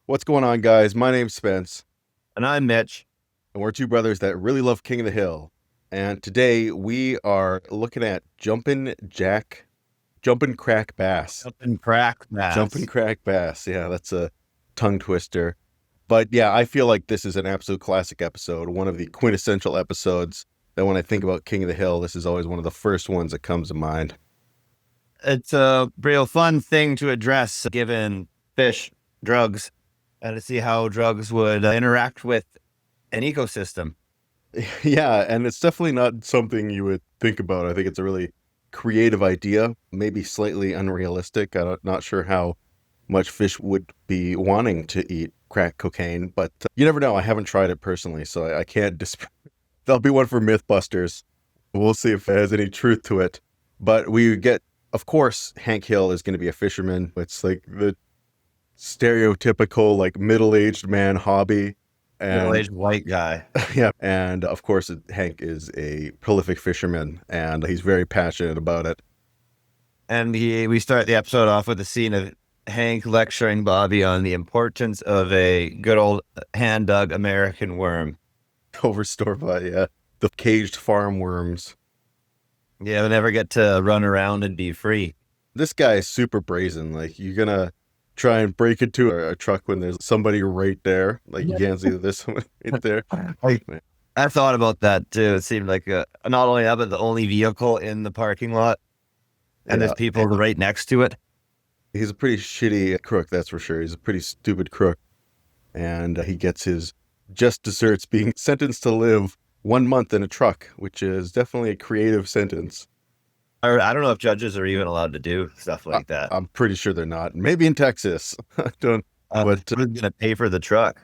What's going on, guys? My name's Spence, And I'm Mitch. and we're two brothers that really love King of the Hill. And today we are looking at Jumpin Crack Bass. Jumpin Crack Jumpin Bass. Crack Bass. Yeah, that's a tongue twister. But yeah, I feel like this is an absolute classic episode, one of the quintessential episodes that when I think about King of the Hill, this is always one of the first ones that comes to mind. It's a real fun thing to address given fish drugs and to see how drugs would interact with an ecosystem. Yeah, and it's definitely not something you would think about. I think it's a really creative idea, maybe slightly unrealistic. I'm not sure how much fish would be wanting to eat crack cocaine, but you never know. I haven't tried it personally, so I can't That'll be one for Mythbusters. We'll see if it has any truth to it. But we get, of course, Hank Hill is going to be a fisherman. It's like the stereotypical, like, middle-aged man hobby. And Middle-aged white guy. yeah, and of course, Hank is a prolific fisherman, and he's very passionate about it. And we start the episode off with a scene of Hank lecturing Bobby on the importance of a good old hand-dug American worm. Over store-bought, yeah. The caged farm worms. Yeah, we never get to run around and be free. This guy is super brazen. Like, you're gonna try and break into a truck when there's somebody right there. Like, you can't see that there's someone right there. I thought about that too. It seemed like not only that, but the only vehicle in the parking lot, and Yeah. there's people right next to it. He's a pretty shitty crook, that's for sure. He's a pretty stupid crook. And he gets his just desserts being sentenced to live 1 month in a truck, which is definitely a creative sentence. I don't know if judges are even allowed to do stuff like that. I'm pretty sure they're not. Maybe in Texas. I don't. But Who's gonna pay for the truck?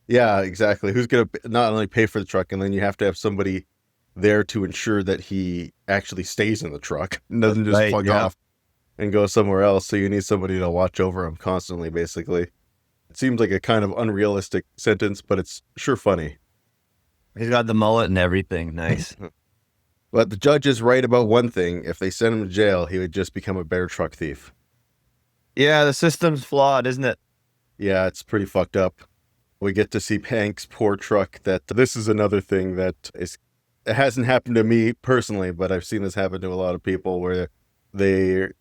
yeah, exactly. Who's going to not only pay for the truck, and then you have to have somebody there to ensure that he actually stays in the truck and doesn't just Right, plug yeah. off and go somewhere else. So you need somebody to watch over him constantly, basically. It seems like a kind of unrealistic sentence, but it's sure funny. He's got the mullet and everything. Nice. But the judge is right about one thing. If they sent him to jail, he would just become a better truck thief. Yeah, the system's flawed, isn't it? Yeah, it's pretty fucked up. We get to see Hank's poor truck. That this is another thing that is, it hasn't happened to me personally, but I've seen this happen to a lot of people where their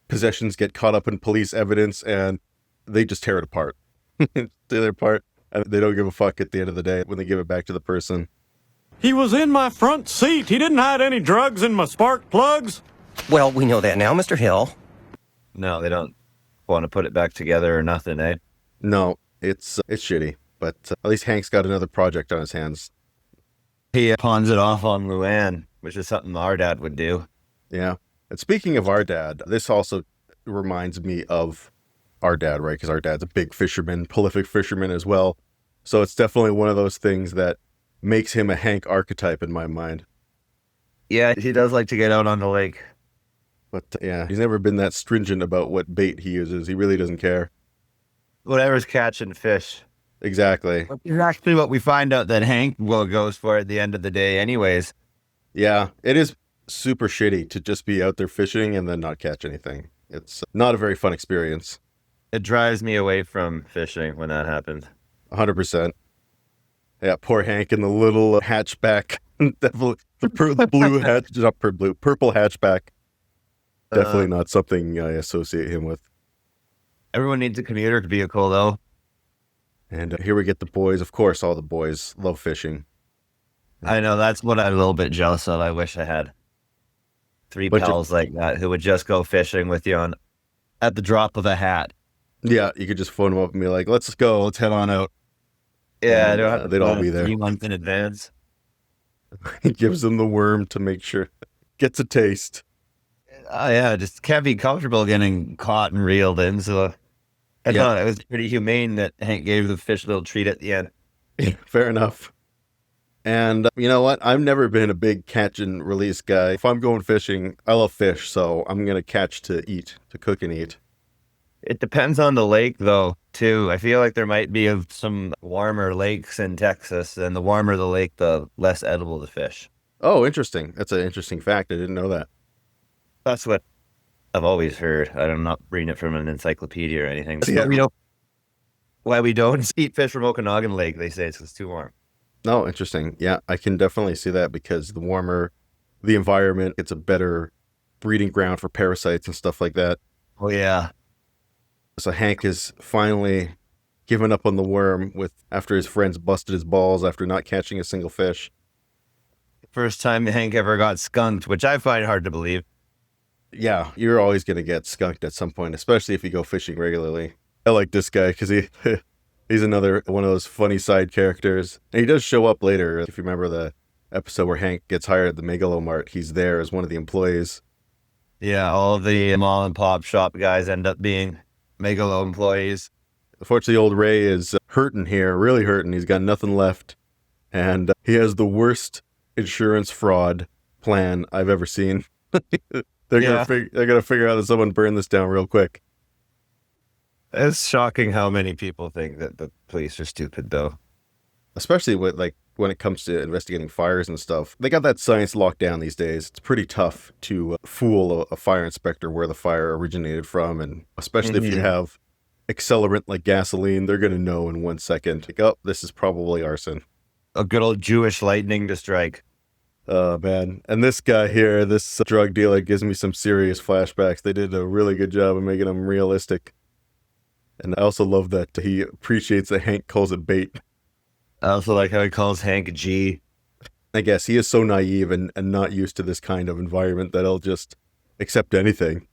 possessions get caught up in police evidence and they just tear it apart. Tear it apart, and they don't give a fuck at the end of the day when they give it back to the person. He was in my front seat. He didn't hide any drugs in my spark plugs. Well, we know that now, Mr. Hill. No, they don't want to put it back together or nothing, eh? No, it's shitty, but at least Hank's got another project on his hands. He pawns it off on Luann, which is something our dad would do. Yeah. And speaking of our dad, this also reminds me of our dad, right? Because our dad's a big fisherman, prolific fisherman as well. So it's definitely one of those things that makes him a Hank archetype in my mind. Yeah, he does like to get out on the lake. But yeah, he's never been that stringent about what bait he uses. He really doesn't care. Whatever's catching fish. Exactly. It's actually what we find out that Hank goes for at the end of the day anyways. Yeah, it is super shitty to just be out there fishing and then not catch anything. It's not a very fun experience. It drives me away from fishing when that happens. 100%. Yeah, poor Hank in the little hatchback. Definitely the blue hatch, not purple hatchback. Definitely not something I associate him with. Everyone needs a commuter vehicle, though. And here we get the boys. Of course, all the boys love fishing. I know, that's what I'm a little bit jealous of. I wish I had three Bunch of- pals like that who would just go fishing with you at the drop of a hat. Yeah, you could just phone them up and be like, let's go, let's head on out. Yeah, I And, don't have to they'd all plan be there. 3 months in advance. He gives them the worm to make sure gets a taste. Oh, yeah, just can't be comfortable getting caught and reeled in. So I Yeah. thought it was pretty humane that Hank gave the fish a little treat at the end. Fair enough. And you know what? I've never been a big catch and release guy. If I'm going fishing, I love fish, so I'm going to catch to eat, to cook and eat. It depends on the lake, though, too. I feel like there might be some warmer lakes in Texas, and the warmer the lake, the less edible the fish. Oh, interesting. That's an interesting fact. I didn't know that. That's what I've always heard. I'm not reading it from an encyclopedia or anything. Yeah. why we don't eat fish from Okanagan Lake. They say it's too warm. No, interesting. Yeah, I can definitely see that because the warmer the environment, it's a better breeding ground for parasites and stuff like that. Oh, yeah. So Hank has finally given up on the worm after his friends busted his balls after not catching a single fish. First time Hank ever got skunked, which I find hard to believe. Yeah, you're always going to get skunked at some point, especially if you go fishing regularly. I like this guy because he's another one of those funny side characters. And he does show up later. If you remember the episode where Hank gets hired at the Megalomart, he's there as one of the employees. Yeah, all the mom and pop shop guys end up being Megalo employees. Unfortunately, old Ray is hurting here, really hurting. He's got nothing left. And he has the worst insurance fraud plan I've ever seen. They're gonna figure out that someone burned this down real quick. It's shocking how many people think that the police are stupid, though. Especially when it comes to investigating fires and stuff. They got that science locked down these days. It's pretty tough to fool a fire inspector where the fire originated from, and especially if you have accelerant like gasoline, they're gonna know in 1 second. Like, oh, this is probably arson. A good old Jewish lightning to strike. Oh, man. And this guy here, this drug dealer, gives me some serious flashbacks. They did a really good job of making them realistic. And I also love that he appreciates that Hank calls it bait. I also like how he calls Hank G. I guess he is so naive and not used to this kind of environment that he'll just accept anything.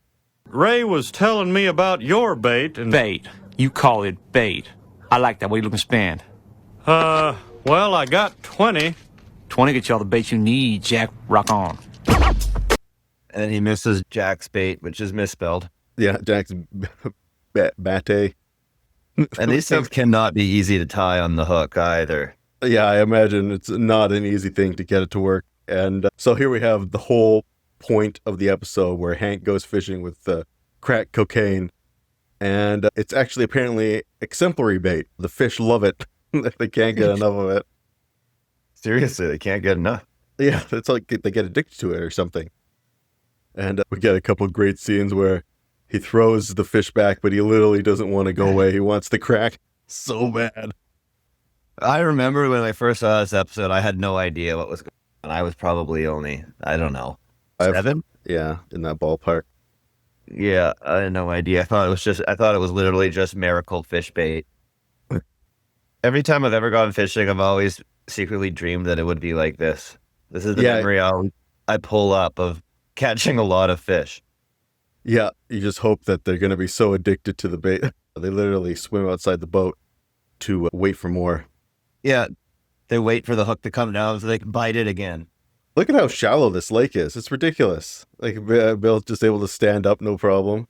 Ray was telling me about your bait and... Bait. You call it bait. I like that. What are you looking to spend? Well, I got 20. 20 get y'all the bait you need, Jack. Rock on. And then he misses Jack's bait, which is misspelled. Yeah, Jack's bate. And these things cannot be easy to tie on the hook either. Yeah, I imagine it's not an easy thing to get it to work. And so here we have the whole point of the episode where Hank goes fishing with crack cocaine. And it's actually apparently exemplary bait. The fish love it. They can't get enough of it. Seriously, they can't get enough. Yeah, it's like they get addicted to it or something. And we get a couple of great scenes where he throws the fish back, but he literally doesn't want to go away. He wants the crack so bad. I remember when I first saw this episode, I had no idea what was going on. I was probably only, I don't know, 7? Yeah, in that ballpark. Yeah, I had no idea. I thought it was literally just miracle fish bait. Every time I've ever gone fishing, I've always secretly dreamed that it would be like this. This is the memory I pull up of catching a lot of fish. Yeah, you just hope that they're going to be so addicted to the bait. They literally swim outside the boat to wait for more. Yeah, they wait for the hook to come down so they can bite it again. Look at how shallow this lake is. It's ridiculous. Like, Bill's just able to stand up, no problem.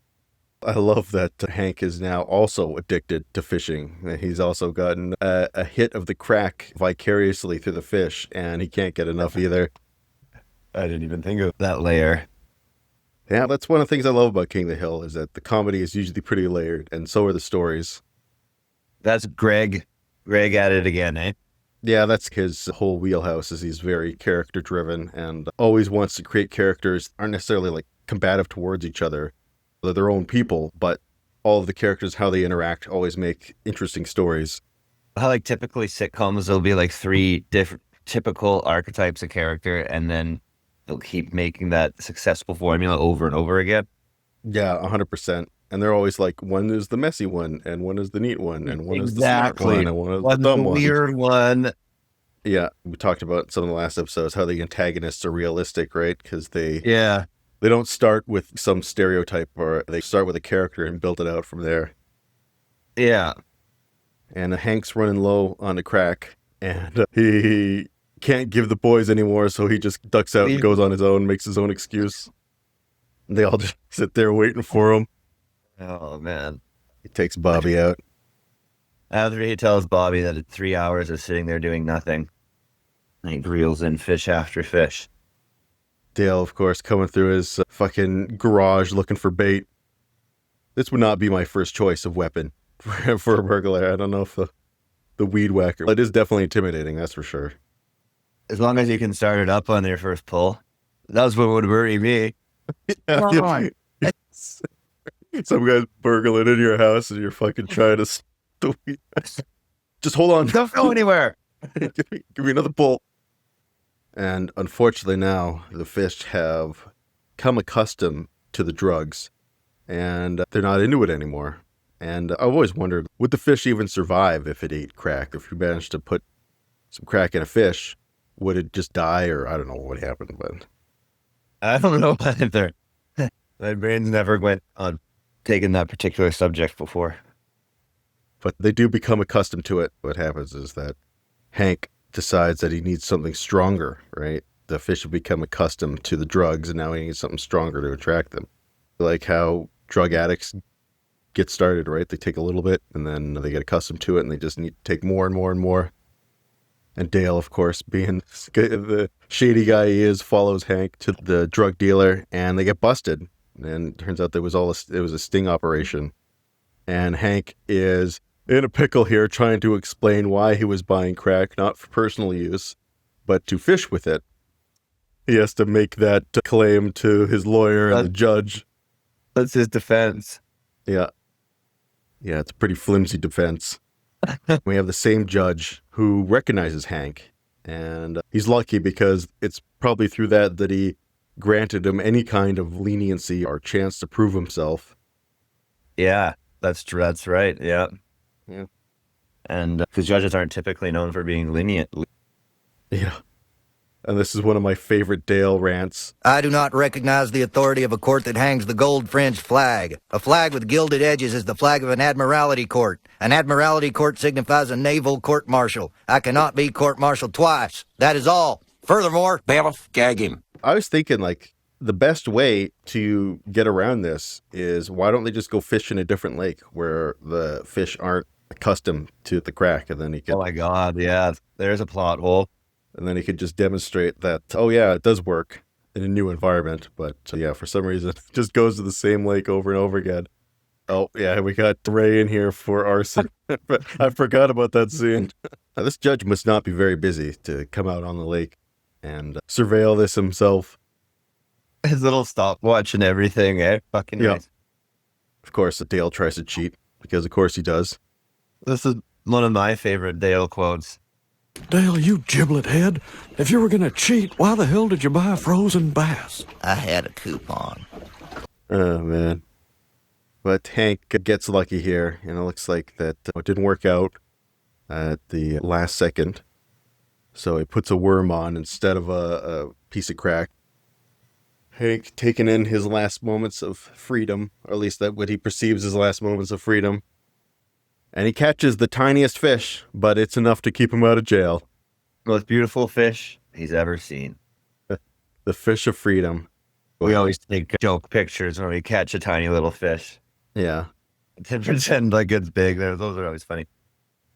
I love that Hank is now also addicted to fishing. He's also gotten a hit of the crack vicariously through the fish, and he can't get enough either. I didn't even think of that layer. Yeah, that's one of the things I love about King of the Hill, is that the comedy is usually pretty layered, and so are the stories. That's Greg. Greg at it again, eh? Yeah, that's his whole wheelhouse, is he's very character-driven and always wants to create characters that aren't necessarily like combative towards each other. They're their own people, but all of the characters, how they interact, always make interesting stories. How like typically sitcoms, there'll be like 3 different typical archetypes of character, and then they'll keep making that successful formula over and over again. Yeah, 100%. And they're always like, one is the messy one, and one is the neat one, and one is the smart one, and one is the dumb one. Weird one. Yeah, we talked about some of the last episodes, how the antagonists are realistic, right? Because they don't start with some stereotype, or they start with a character and build it out from there. Yeah. And Hank's running low on the crack, and he can't give the boys anymore, so he just ducks out and goes on his own, makes his own excuse. And they all just sit there waiting for him. Oh, man. He takes Bobby out. After he tells Bobby that it's 3 hours of sitting there doing nothing, and he reels in fish after fish. Dale, of course, coming through his fucking garage looking for bait. This would not be my first choice of weapon for a burglar. I don't know if the weed whacker. It is definitely intimidating, that's for sure. As long as you can start it up on your first pull. That's what would worry me. Some guy's burgling in your house and you're fucking trying to Just hold on. Don't go anywhere. Give me another pull. And unfortunately now, the fish have come accustomed to the drugs, and they're not into it anymore. And I've always wondered, would the fish even survive if it ate crack? If you managed to put some crack in a fish, would it just die, or I don't know what happened, but... I don't know either. My brain's never went on taking that particular subject before. But they do become accustomed to it. What happens is that Hank decides that he needs something stronger, right? The fish have become accustomed to the drugs, and now he needs something stronger to attract them. Like how drug addicts get started, right? They take a little bit, and then they get accustomed to it, and they just need to take more and more and more. And Dale, of course, being the shady guy he is, follows Hank to the drug dealer, and they get busted. And it turns out it was a sting operation. And Hank is in a pickle here, trying to explain why he was buying crack, not for personal use, but to fish with it. He has to make that claim to his lawyer and the judge. That's his defense. Yeah. Yeah, it's a pretty flimsy defense. We have the same judge who recognizes Hank, and he's lucky because it's probably through that he granted him any kind of leniency or chance to prove himself. Yeah, that's right. Yeah. Yeah. And because judges aren't typically known for being lenient. Yeah. And this is one of my favorite Dale rants. I do not recognize the authority of a court that hangs the gold-fringed flag. A flag with gilded edges is the flag of an admiralty court. An admiralty court signifies a naval court-martial. I cannot be court-martialed twice. That is all. Furthermore, Bailiff, gag him. I was thinking, like, the best way to get around this is why don't they just go fish in a different lake where the fish aren't accustomed to the crack, and then he could... Oh my God, yeah. There's a plot hole. And then he could just demonstrate that, oh yeah, it does work in a new environment. But yeah, for some reason, it just goes to the same lake over and over again. Oh yeah, we got Ray in here for arson. I forgot about that scene. This judge must not be very busy to come out on the lake and surveil this himself. His little stopwatch and everything, eh? Fucking nice. Of course, Dale tries to cheat, because of course he does. This is one of my favorite Dale quotes. Dale, you giblet head. If you were going to cheat, why the hell did you buy a frozen bass? I had a coupon. Oh, man. But Hank gets lucky here, and it looks like that it didn't work out at the last second. So he puts a worm on instead of a piece of crack. Hank taking in his last moments of freedom, or at least that what he perceives as last moments of freedom. And he catches the tiniest fish, but it's enough to keep him out of jail. Most beautiful fish he's ever seen. The fish of freedom. We always take joke pictures when we catch a tiny little fish. Yeah. To pretend like it's big. Those are always funny.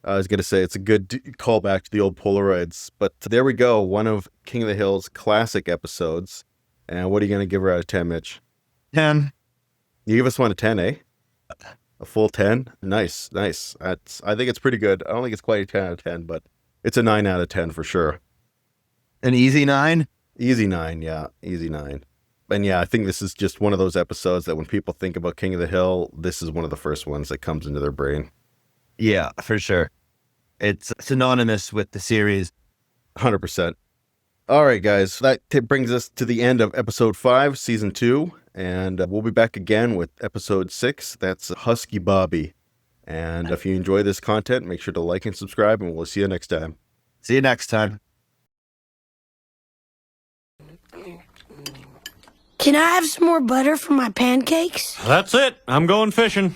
I was going to say it's a good callback to the old Polaroids. But there we go. One of King of the Hill's classic episodes. And what are you going to give her out of 10, Mitch? 10. You give us one of 10, eh? A full 10? Nice. I think it's pretty good. I don't think it's quite a 10 out of 10, but it's a 9 out of 10 for sure. An easy 9? Easy 9, yeah. Easy 9. And yeah, I think this is just one of those episodes that when people think about King of the Hill, this is one of the first ones that comes into their brain. Yeah, for sure. It's synonymous with the series. 100%. All right, guys. That brings us to the end of episode 5, season 2. And we'll be back again with episode 6. That's Husky Bobby. And if you enjoy this content, make sure to like and subscribe, and we'll see you next time. See you next time. Can I have some more butter for my pancakes? That's it. I'm going fishing.